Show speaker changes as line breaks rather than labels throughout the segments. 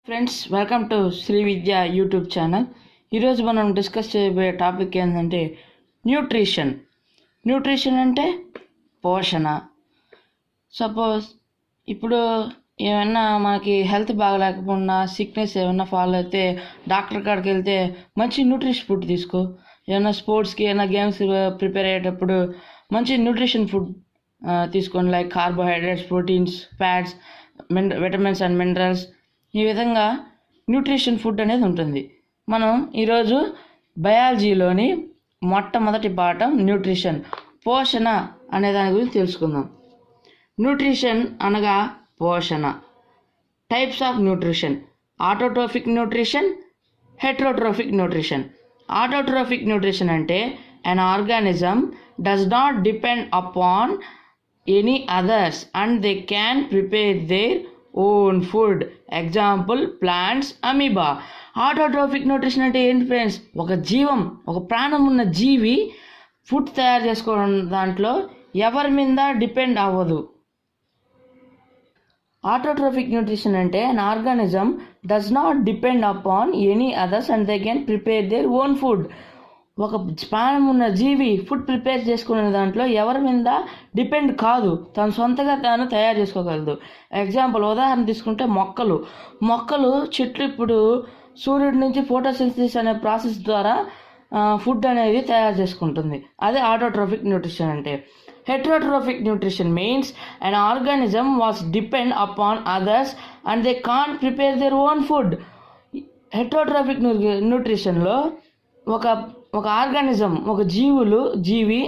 Friends, welcome to Shri Vidya YouTube channel. ఈరోజు మనం discuss చేయబోయే టాపిక్ ఏంటంటే న్యూట్రిషన్. న్యూట్రిషన్ అంటే పోషణ. సపోజ్ ఇప్పుడు ఏమన్నా మనకి హెల్త్ బాగలేకపోయినా, సిక్నెస్ ఏమన్నా ఫాలో అయితే డాక్టర్ కాడికి వెళ్తే మంచి న్యూట్రిషన్ ఫుడ్ తీసుకో. ఏమన్నా స్పోర్ట్స్కి ఏమైనా గేమ్స్ ప్రిపేర్ అయ్యేటప్పుడు మంచి న్యూట్రిషన్ ఫుడ్ తీసుకోండి. Like carbohydrates, proteins, fats, vitamins and minerals. ఈ విధంగా న్యూట్రిషన్ ఫుడ్ అనేది ఉంటుంది. మనం ఈరోజు బయాలజీలోని మొట్టమొదటి పాఠం న్యూట్రిషన్, పోషణ అనే దాని గురించి తెలుసుకుందాం. న్యూట్రిషన్ అనగా పోషణ. Types of nutrition: autotrophic nutrition, heterotrophic nutrition. Autotrophic nutrition అంటే an organism does not depend upon any others and they can prepare their own food. Example plants, amoeba. Autotrophic nutrition అంటే ఏంటి ఫ్రెండ్స్? ఒక ప్రాణం ఉన్న జీవి food తయారు చేసుకోవడం దాంట్లో ఎవరి మీద డిపెండ్ అవ్వదు. ఆటోట్రోఫిక్ న్యూట్రిషన్ అంటే an organism does not depend upon any others and they can prepare their own food. ఒక ప్రాణం ఉన్న జీవి ఫుడ్ ప్రిపేర్ చేసుకునే దాంట్లో ఎవరి మీద డిపెండ్ కాదు, తను సొంతగా తాను తయారు చేసుకోగలదు. ఎగ్జాంపుల్, ఉదాహరణ తీసుకుంటే మొక్కలు చెట్లు ఇప్పుడు సూర్యుడి నుంచి ఫోటోసింథసిస్ అనే ప్రాసెస్ ద్వారా ఫుడ్ అనేది తయారు చేసుకుంటుంది. అదే ఆటోట్రోఫిక్ న్యూట్రిషన్ అంటే. Heterotrophic nutrition means an organism was depend upon others and they can't prepare their own food. Heterotrophic న్యూట్రిషన్లో ఒక ఆర్గానిజం, ఒక జీవి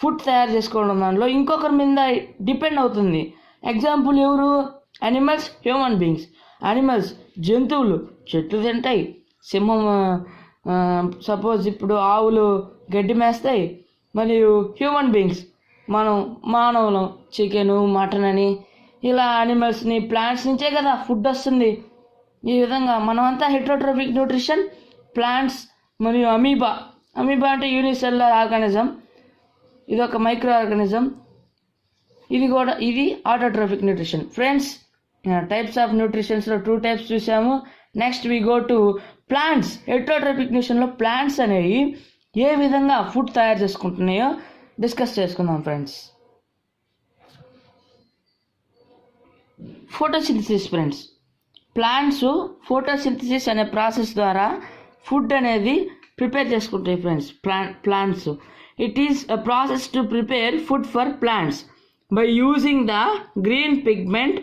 ఫుడ్ తయారు చేసుకోవడం దాంట్లో ఇంకొకరి మీద డిపెండ్ అవుతుంది. ఎగ్జాంపుల్ ఎవరు? Animals, human beings. యానిమల్స్ జంతువులు చెట్లు తింటాయి. సింహం, సపోజ్ ఇప్పుడు ఆవులు గడ్డి మేస్తాయి. మరియు హ్యూమన్ బీయింగ్స్ మానవులు చికెను, మటన్ అని ఇలా యానిమల్స్ని, ప్లాంట్స్ నుంచే కదా ఫుడ్ వస్తుంది. ఈ విధంగా మనమంతా హెటరోట్రోఫిక్ న్యూట్రిషన్. ప్లాంట్స్ మరియు అమీబా అంటే యూనిసెల్యులర్ ఆర్గానిజం. ఇది ఒక మైక్రో ఆర్గానిజం. ఇది autotrophic nutrition. Friends, types of న్యూట్రిషన్స్లో 2 టైప్స్ చూసాము. Next we go to plants. Heterotrophic న్యూట్రిషన్లో ప్లాంట్స్ అనేవి ఏ విధంగా ఫుడ్ తయారు చేసుకుంటున్నాయో డిస్కస్ చేసుకుందాం friends. Photosynthesis. Friends, plants photosynthesis అనే ప్రాసెస్ ద్వారా ఫుడ్ అనేది ప్రిపేర్ చేసుకుంటాయి friends. Plants it is a process to prepare food for plants by using the green pigment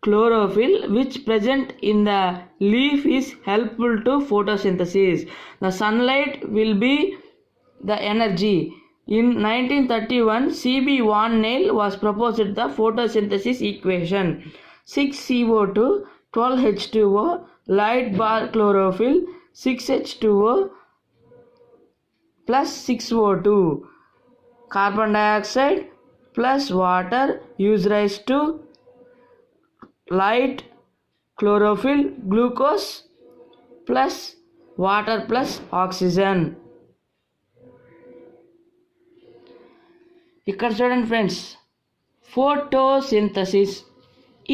chlorophyll which present in the leaf is helpful to photosynthesis. The sunlight will be the energy. In 1931, C.B. Van Neel was proposed the photosynthesis equation: 6CO2, 12H2O, light bar chlorophyll, 6H2O plus 6O2. Carbon dioxide plus water gives rise to light, chlorophyll, glucose plus water plus oxygen. ఇక్కడ చూడండి friends, photosynthesis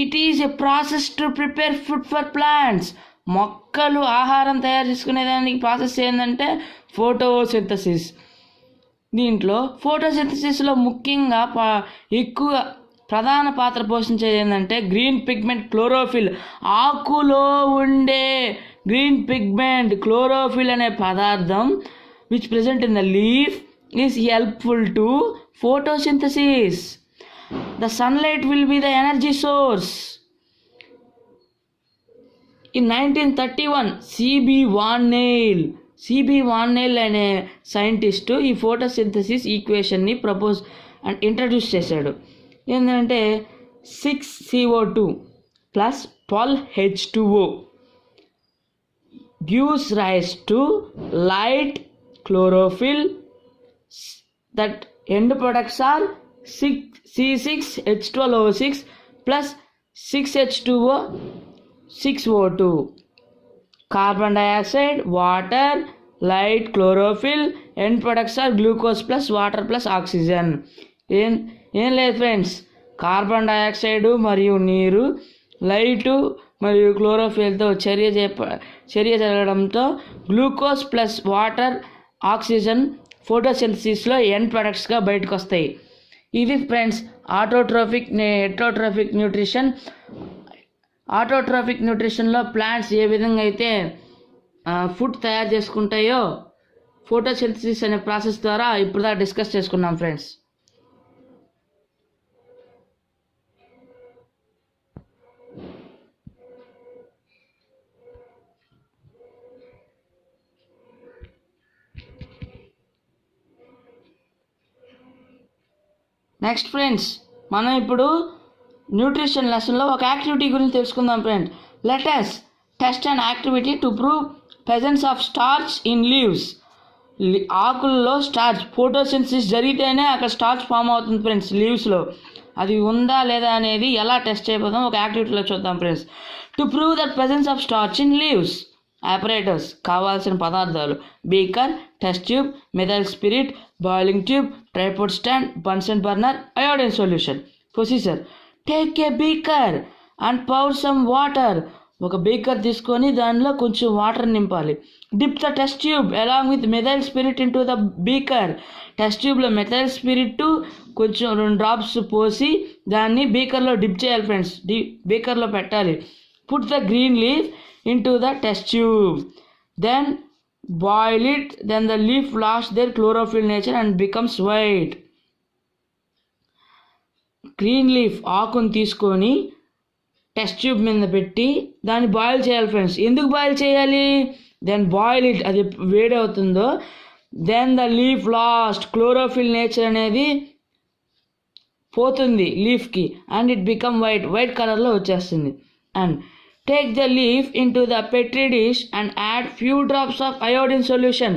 it is a process to prepare food for plants. మొక్కలు ఆహారం తయారు చేసుకునేదానికి process ఏంటంటే photosynthesis. దీంట్లో ఫోటోసింథసిస్లో ముఖ్యంగా ఎక్కువ ప్రధాన పాత్ర పోషించేది ఏంటంటే గ్రీన్ పిగ్మెంట్ క్లోరోఫిల్. ఆకులో ఉండే గ్రీన్ పిగ్మెంట్ క్లోరోఫిల్ అనే పదార్థం which present in the leaf is helpful to photosynthesis. The sunlight will be the energy source. In 1931, C.B. Van Neel అనే సైంటిస్టు ఈ ఫోటోసింథసిస్ ఈక్వేషన్ని ప్రపోజ్ అండ్ ఇంట్రడ్యూస్ చేశాడు. ఏంటంటే 6CO2 plus 12H2O gives rise to light, chlorophyll. That end products are C6H12O6 plus 6H2O 6O2. Carbon dioxide, water, light, chlorophyll. End products are glucose plus water plus oxygen. ఏం లేదు friends, carbon dioxide మరియు నీరు, light మరియు క్లోరోఫిల్తో చర్య జరగడంతో glucose plus water oxygen ఫోటోసింథసిస్లో ఎండ్ ప్రొడక్ట్స్గా బయటకు వస్తాయి. ఇది ఫ్రెండ్స్ హెటరోట్రోఫిక్ న్యూట్రిషన్. ఆటోట్రోఫిక్ న్యూట్రిషన్లో ప్లాంట్స్ ఏ విధంగా అయితే ఫుడ్ తయారు చేసుకుంటాయో ఫోటోసింథసిస్ అనే ప్రాసెస్ ద్వారా ఇప్పుడు దాకా డిస్కస్ చేసుకున్నాం ఫ్రెండ్స్. నెక్స్ట్ ఫ్రెండ్స్, మనం ఇప్పుడు న్యూట్రిషన్ లెసన్లో ఒక యాక్టివిటీ గురించి తెలుసుకుందాం friends. Let us test an activity to prove presence of starch in leaves. ఆకుల్లో స్టార్చ్ ఫోటోసింథసిస్ జరిగితేనే అక్కడ స్టార్చ్ ఫామ్ అవుతుంది ఫ్రెండ్స్. లీవ్స్లో అది ఉందా లేదా అనేది ఎలా టెస్ట్ చేయబోదాం ఒక యాక్టివిటీలో చూద్దాం friends. To prove the presence of starch in leaves, apparatus కావాల్సిన పదార్థాలు: beaker, test tube, methyl spirit, boiling tube, tripod stand, Bunsen burner, iodine solution. Procedure: take a beaker and pour some water. ఒక beaker తీసుకొని దానిలో కొంచెం water నింపాలి. Dip the test tube along with methyl spirit into the beaker. Test ట్యూబ్లో methyl spirit కొంచెం 2 drops పోసి దాన్ని బీకర్లో dip చేయాలి ఫ్రెండ్స్. బీకర్లో పెట్టాలి. Put the green leaf into the test tube, then boil it, then the leaf lost their chlorophyll nature and becomes white. Green leaf ఆకుని తీసుకొని test tube మీద పెట్టి దాన్ని బాయిల్ చేయాలి ఫ్రెండ్స్. ఎందుకు బాయిల్ చేయాలి? దెన్ బాయిల్ ఇట్, అది వేడి అవుతుందో then the leaf lost chlorophyll nature అనేది పోతుంది లీఫ్కి అండ్ ఇట్ బికమ్ వైట్ కలర్లో వచ్చేస్తుంది. And take the leaf into the petri dish and add few drops of iodine solution.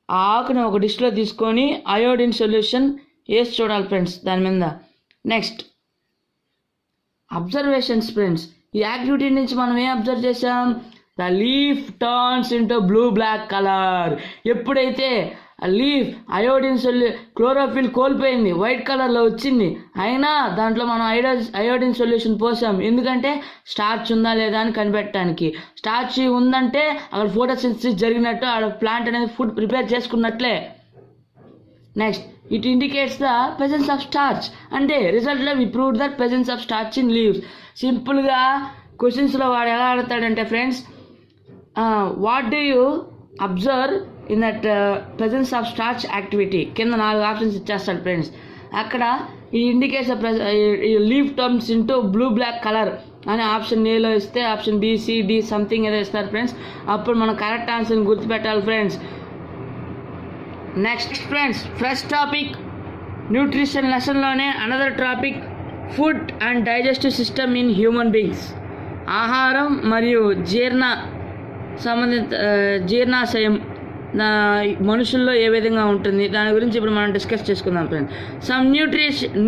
ఆ ఆకుని ఒక డిష్లో తీసుకొని అయోడిన్ సొల్యూషన్ వేసి చూడాలి ఫ్రెండ్స్ దాని మీద. Next observations friends. ఈ యాక్టివిటీ నుంచి మనం ఏం అబ్జర్వ్ చేసాం? The leaf turns into blue black colour. ఎప్పుడైతే ఆ లీఫ్ అయోడిన్ క్లోరోఫిల్ కోల్పోయింది, వైట్ కలర్లో వచ్చింది, అయినా దాంట్లో మనం అయోడిన్ సొల్యూషన్ పోసాం. ఎందుకంటే స్టార్చ్ ఉందా లేదా అని కనిపెట్టడానికి. స్టార్చ్ ఉందంటే అక్కడ ఫోటోసింథసిస్ జరిగినట్టు, అక్కడ ప్లాంట్ అనేది ఫుడ్ ప్రిపేర్ చేసుకున్నట్లే. Next it indicates the presence of starch. అంటే రిజల్ట్లో we proved the presence of starch in leaves. సింపుల్గా క్వశ్చన్స్లో వాడు ఎలా అడుగుతాడంటే friends, what do you observe in that presence of starch యాక్టివిటీ? కింద 4 ఆప్షన్స్ ఇచ్చేస్తాడు ఫ్రెండ్స్. అక్కడ ఈ indicates leaf terms into blue black colour అని ఆప్షన్ ఏలో ఇస్తే option B, C, D something ఏదో ఇస్తారు ఫ్రెండ్స్. అప్పుడు మనం కరెక్ట్ ఆన్సర్ని గుర్తుపెట్టాలి friends. Next friends, fresh topic nutrition లెసన్లోనే another topic food and digestive system in human beings. ఆహారం మరియు జీర్ణాశయం మనుషుల్లో ఏ విధంగా ఉంటుంది దాని గురించి ఇప్పుడు మనం డిస్కస్ చేసుకుందాం friends. Some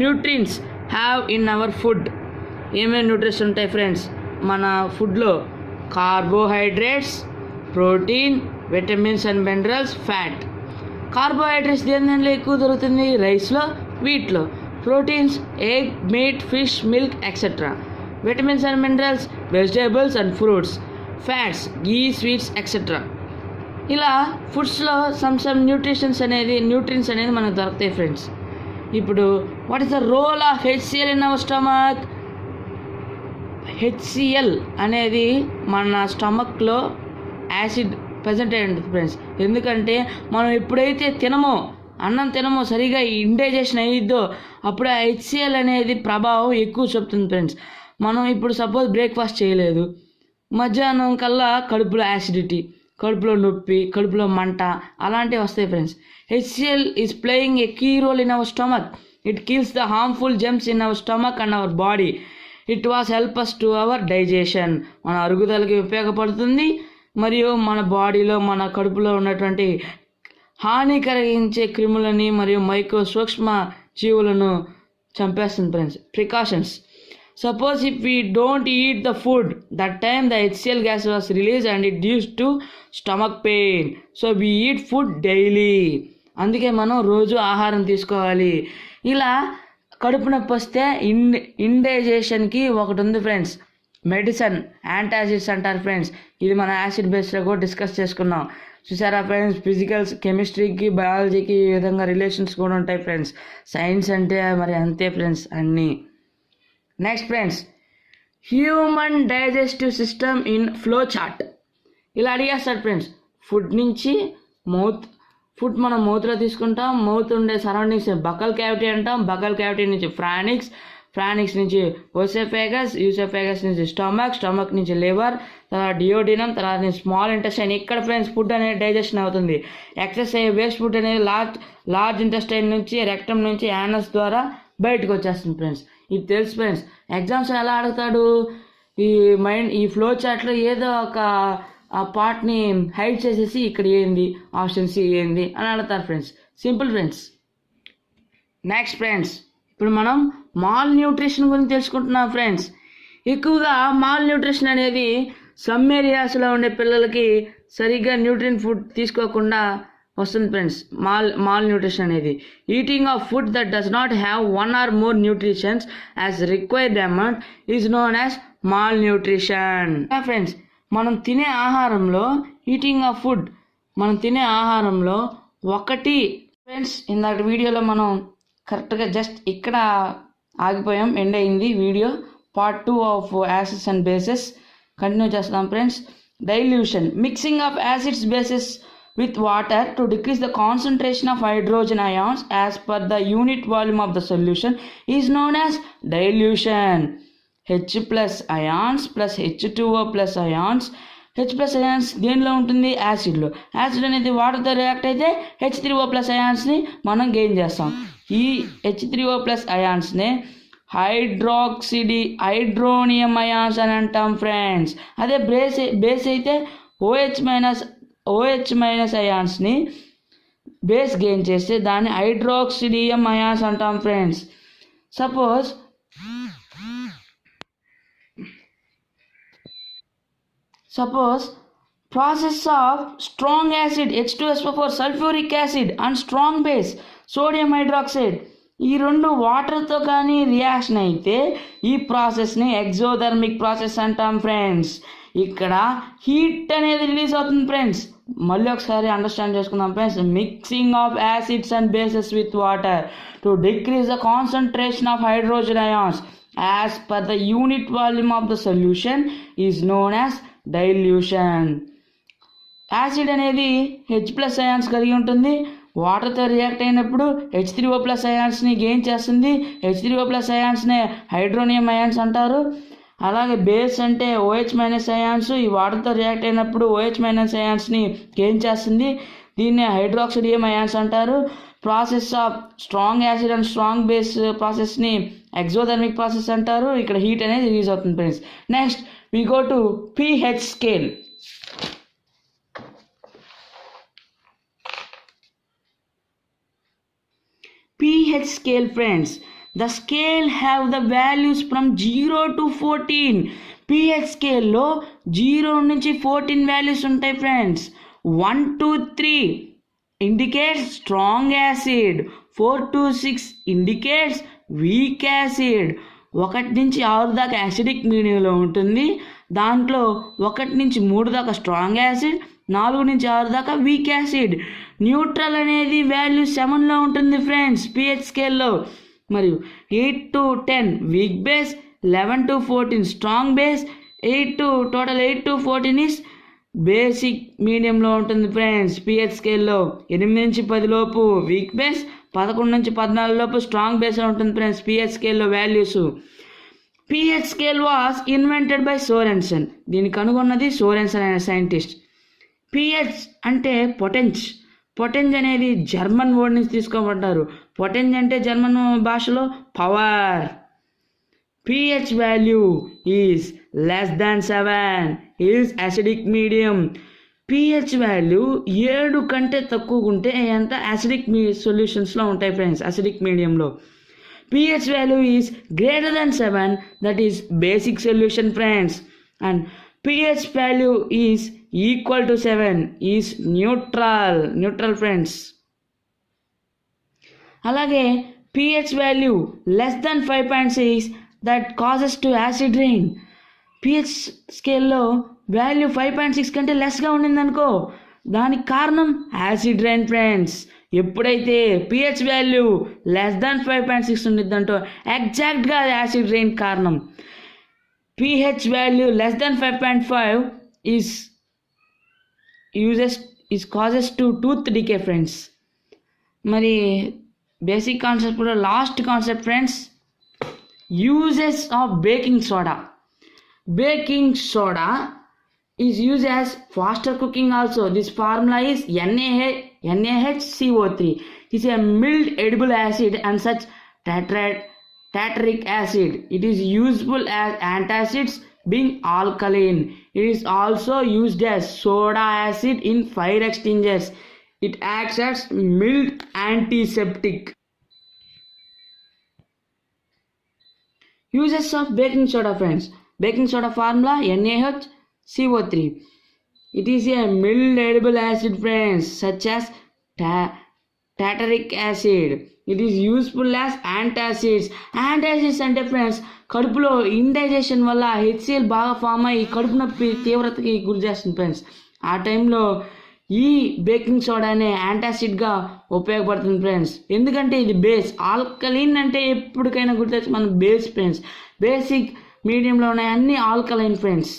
nutrients have in our food. ఏమేమి న్యూట్రిన్స్ ఉంటాయి ఫ్రెండ్స్ మన ఫుడ్లో? Carbohydrates, protein, vitamins and minerals, fat. Carbohydrates దేనిలో ఎక్కువ దొరుకుతుంది? రైస్లో, వీట్లో. Proteins egg, meat, fish, milk etcetera. Vitamins and minerals vegetables and fruits. Fats ghee, sweets etcetera. ఇలా ఫుడ్స్లో సమ్ న్యూట్రిన్స్ అనేది మనకు దొరుకుతాయి ఫ్రెండ్స్. ఇప్పుడు what is the role of HCl in our stomach? HCl అనేది మన స్టమక్లో యాసిడ్ ప్రజెంట్ అయ్యి ఉంటుంది ఫ్రెండ్స్. ఎందుకంటే మనం ఎప్పుడైతే అన్నం తినమో సరిగా ఇండైజెషన్ అయ్యిద్దో అప్పుడు ఆ HCl అనేది ప్రభావం ఎక్కువ చూపుతుంది ఫ్రెండ్స్. మనం ఇప్పుడు సపోజ్ బ్రేక్ఫాస్ట్ చేయలేదు, మధ్యాహ్నం కల్లా కడుపులో యాసిడిటీ, కడుపులో నొప్పి, కడుపులో మంట అలాంటివి వస్తాయి friends. HCl is playing a key role in our stomach. It kills the harmful germs in our stomach and our body. It was help us to our digestion. మన అరుగుదలకి ఉపయోగపడుతుంది మరియు మన బాడీలో మన కడుపులో ఉన్నటువంటి హాని కలిగించే క్రిములని మరియు సూక్ష్మ జీవులను చంపేస్తుంది friends. Precautions: suppose if we don't eat the food, that time the HCl gas was released and it used to stomach pain. So we eat food daily. అందుకే మనం రోజు ఆహారం తీసుకోవాలి. ఇలా కడుపు నొప్పి వస్తే ఇండైజేషన్కి ఒకటి ఉంది ఫ్రెండ్స్, మెడిసిన్ యాంటాసిడ్స్ అంటారు ఫ్రెండ్స్. ఇది మన యాసిడ్ బేస్లో కూడా డిస్కస్ చేసుకున్నాం. చూసారా ఫ్రెండ్స్, ఫిజికల్స్ కెమిస్ట్రీకి బయాలజీకి ఈ విధంగా రిలేషన్స్ కూడా ఉంటాయి ఫ్రెండ్స్. సైన్స్ అంటే మరి అంతే ఫ్రెండ్స్ అన్నీ. Next friends, human digestive system in flow chart. ఇలా అడిగేస్తాడు ఫ్రెండ్స్. ఫుడ్ నుంచి ఫుడ్ మనం మౌత్లో తీసుకుంటాం. మౌత్ ఉండే సరౌండింగ్స్ బకల్ క్యావిటీ అంటాం. బకల్ క్యావిటీ నుంచి ఫ్రానిక్స్ నుంచి యూసోఫేగస్ నుంచి స్టమక్ నుంచి లివర్, తర్వాత డియోడినం, తర్వాత స్మాల్ ఇంటెస్టైన్. ఇక్కడ ఫ్రెండ్స్ ఫుడ్ అనేది డైజెషన్ అవుతుంది. ఎక్సెస్ అయ్యే వేస్ట్ ఫుడ్ అనేది లార్జ్ ఇంటెస్టైన్ నుంచి, రెక్టమ్ నుంచి, యానస్ ద్వారా బయటకు వచ్చేస్తుంది ఫ్రెండ్స్. ఇది తెలుసు ఫ్రెండ్స్. ఎగ్జామ్స్ ఎలా అడుగుతాడు, ఈ ఫ్లో చార్ట్లో ఏదో ఒక ఆ పార్ట్ని హైడ్ చేసేసి ఇక్కడ ఏంది, ఆప్షన్ సి ఏంది అని అడుగుతారు friends. Simple friends. Next friends, ఇప్పుడు మనం మాల్ న్యూట్రిషన్ గురించి తెలుసుకుంటున్నాం ఫ్రెండ్స్. ఎక్కువగా మాల్ న్యూట్రిషన్ అనేది సమ్ ఏరియాస్లో ఉండే పిల్లలకి సరిగ్గా న్యూట్రియం ఫుడ్ తీసుకోకుండా వస్తుంది ఫ్రెండ్స్. మాల్ న్యూట్రిషన్ అనేది eating of food that does not have one or more nutritions as required amount is known as mall nutrition. Friends, మనం తినే ఆహారంలో ఒకటి ఫ్రెండ్స్, ఇందాక వీడియోలో మనం కరెక్ట్గా జస్ట్ ఇక్కడ ఆగిపోయాం, ఎండ్ అయింది video. Part 2 of acids and bases continue చేస్తాం friends. Dilution, mixing of acids bases with water to decrease the concentration of hydrogen ions as per the unit volume of the solution is known as dilution. H plus ions plus H2O plus ions. H plus ions దేనిలో ఉంటుంది, యాసిడ్లో. Acid అనేది వాటర్తో react అయితే H3O plus ionsని మనం gain చేస్తాం. ఈ H3O plus ionsని hydronium ions అని అంటాం ఫ్రెండ్స్. అదే బేస్ అయితే OH మైనస్ అయాన్స్ని బేస్ గెయిన్ చేస్తే దాన్ని హైడ్రాక్సిడియం అయాన్స్ అంటాం friends. Suppose process of strong acid H2SO4 sulphuric acid and strong base sodium hydroxide, ఈ రెండు వాటర్తో కానీ రియాక్షన్ అయితే ఈ ప్రాసెస్ని ఎగ్జోథర్మిక్ ప్రాసెస్ అంటాం ఫ్రెండ్స్. ఇక్కడ హీట్ అనేది రిలీజ్ అవుతుంది ఫ్రెండ్స్. మళ్ళీ ఒకసారి అండర్స్టాండ్ చేసుకుందాం friends. Mixing of acids and bases with water to decrease the concentration of hydrogen ions as per the unit volume of the solution is known as dilution. Acid అనేది H plus ions కలిగి ఉంటుంది. వాటర్తో react అయినప్పుడు H3O plus అయాన్స్ని gain చేస్తుంది. H3O plus అయాన్స్నే hydronium ions అంటారు. అలాగే base అంటే OH minus ions ఈ వాటర్తో రియాక్ట్ అయినప్పుడు OH మైనస్ అయాన్స్ని గెయిన్ చేస్తుంది. దీన్నే హైడ్రాక్సిడియం అయాన్స్ అంటారు. Process of strong acid and strong base ప్రాసెస్ని ఎగ్జోథర్మిక్ ప్రాసెస్ అంటారు. ఇక్కడ హీట్ అనేది రిలీజ్ అవుతుంది friends. Next we go to pH scale. pH scale friends, the scale have the values from 0 to 14. pH scale లో 0 నుంచి 14 values ఉంటాయి friends. 1 to 3 indicates strong acid, 4 to 6 indicates weak acid. 1 నుంచి 6 దాకా acidic మీడియంలో ఉంటుంది. దాంట్లో 1 నుంచి 3 దాకా స్ట్రాంగ్ యాసిడ్, 4 నుంచి 6 దాకా వీక్ యాసిడ్. న్యూట్రల్ అనేది వాల్యూ 7లో ఉంటుంది ఫ్రెండ్స్ pH స్కేల్లో. మరియు 8 to 10 weak base, 11 to 14 strong base, 8 to 14 is basic మీడియంలో ఉంటుంది ఫ్రెండ్స్ pH స్కేల్లో. 8 నుంచి 10 లోపు వీక్ బేస్, 11 నుంచి 14 లోపు స్ట్రాంగ్ బేస్లో ఉంటుంది ఫ్రెండ్స్ pH స్కేల్లో values. pH scale was invented by Sorensen. దీన్ని కనుగొన్నది సోరెన్సన్ అనే సైంటిస్ట్. pH అంటే పొటెంజ్ అనేది జర్మన్ వర్డ్ నుంచి తీసుకోబడ్డారు. పొటెంజ్ అంటే జర్మన్ భాషలో power. pH value is less than 7 is acidic medium. pH value 7 కంటే తక్కువ ఉంటే ఎంత యాసిడిక్ సొల్యూషన్స్లో ఉంటాయి ఫ్రెండ్స్ యాసిడిక్ మీడియంలో. pH value is greater than 7, that is basic solution friends, and pH value is equal to 7 is neutral friends. అలాగే pH value less than 5.6 that causes to acid rain. pH స్కేల్లో value 5.6 కంటే లెస్గా ఉండిందనుకో, దానికి కారణం acid rain friends. ఎప్పుడైతే pH value less than 5.6 ఉండిద్దంటో ఎగ్జాక్ట్గా acid rain కారణం. pH value less than 5.5 is causes to tooth decay friends. మరి basic concept కూడా last concept friends, uses of baking soda. Baking soda is used as faster cooking also. This formula is NaHCO3. It is a mild edible acid and such tartaric acid. It is useful as antacids being alkaline. It is also used as soda acid in fire extinguishers. It acts as mild antiseptic. Uses of baking soda friends. Baking soda formula NaHCO3. It is a mild edible acid friends such as tartaric acid. It is useful as antacids. Antacids అంటే friends కడుపులో indigestion వల్ల HCl బాగా form అయ్యి కడుపు నొప్పి తీవ్రతకి గురి చేస్తుంది friends. ఆ టైంలో ఈ బేకింగ్ సోడానే యాంటాసిడ్గా ఉపయోగపడుతుంది ఫ్రెండ్స్. ఎందుకంటే ఇది బేస్. ఆల్కలైన్ అంటే ఎప్పటికైనా గుర్తొచ్చి మన బేస్ ఫ్రెండ్స్. బేసిక్ మీడియంలో ఉన్నాయి అన్ని alkaline friends.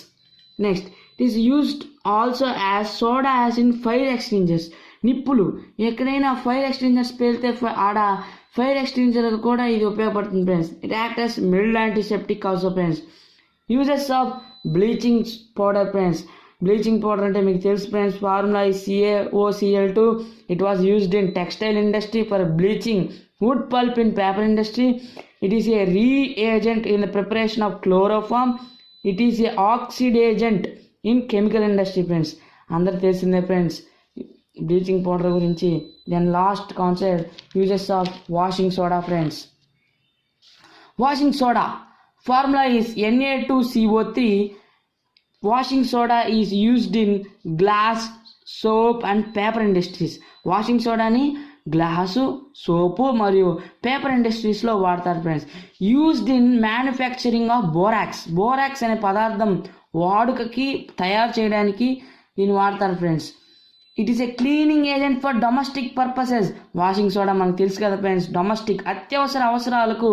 Next, it is used also as soda as in fire extinguishers. నిప్పులు ఎక్కడైనా ఫైర్ ఎక్స్టింగ్విషర్స్ పేలితే ఆడ ఫైర్ ఎక్స్టింగ్విషర్ కూడా ఇది ఉపయోగపడుతుంది friends. It act as milled antiseptic also friends. Uses of bleaching powder friends. Bleaching powder అంటే మీకు తెలుసు friends, formula is CaOCl2. It was used in textile industry for bleaching wood pulp in paper industry. It is a reagent in the preparation of chloroform. It is a oxidagent in chemical industry friends. అందరు తెలిసిందే friends bleaching powder గురించి. Then last concept, uses of washing soda friends. Washing soda formula is Na2CO3. Washing soda is used in glass, soap and paper industries. Washing సోడాని glass, soap మరియు paper ఇండస్ట్రీస్లో వాడతారు friends. Used in manufacturing of borax. Borax అనే పదార్థం వాడుకకి తయారు చేయడానికి దీన్ని వాడతారు friends. It is a cleaning agent for domestic purposes. Washing soda మనకు తెలుసు కదా ఫ్రెండ్స్, డొమెస్టిక్ అత్యవసర అవసరాలకు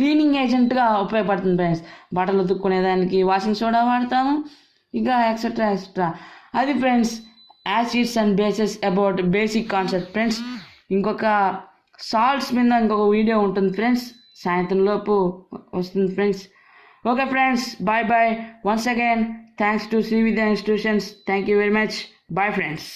క్లీనింగ్ ఏజెంట్గా ఉపయోగపడుతుంది ఫ్రెండ్స్. బట్టలు ఉతుక్కునేదానికి వాషింగ్ సోడా వాడతాము, ఇంకా ఎక్సెట్రా ఎక్సెట్రా. అది friends acids and bases about basic concept friends. ఇంకొక సాల్ట్స్ మీద ఇంకొక వీడియో ఉంటుంది ఫ్రెండ్స్, సాయంత్రం లోపు వస్తుంది friends. Okay friends, bye bye. Once again thanks to Shri Vidya institutions. Thank you very much. Bye friends.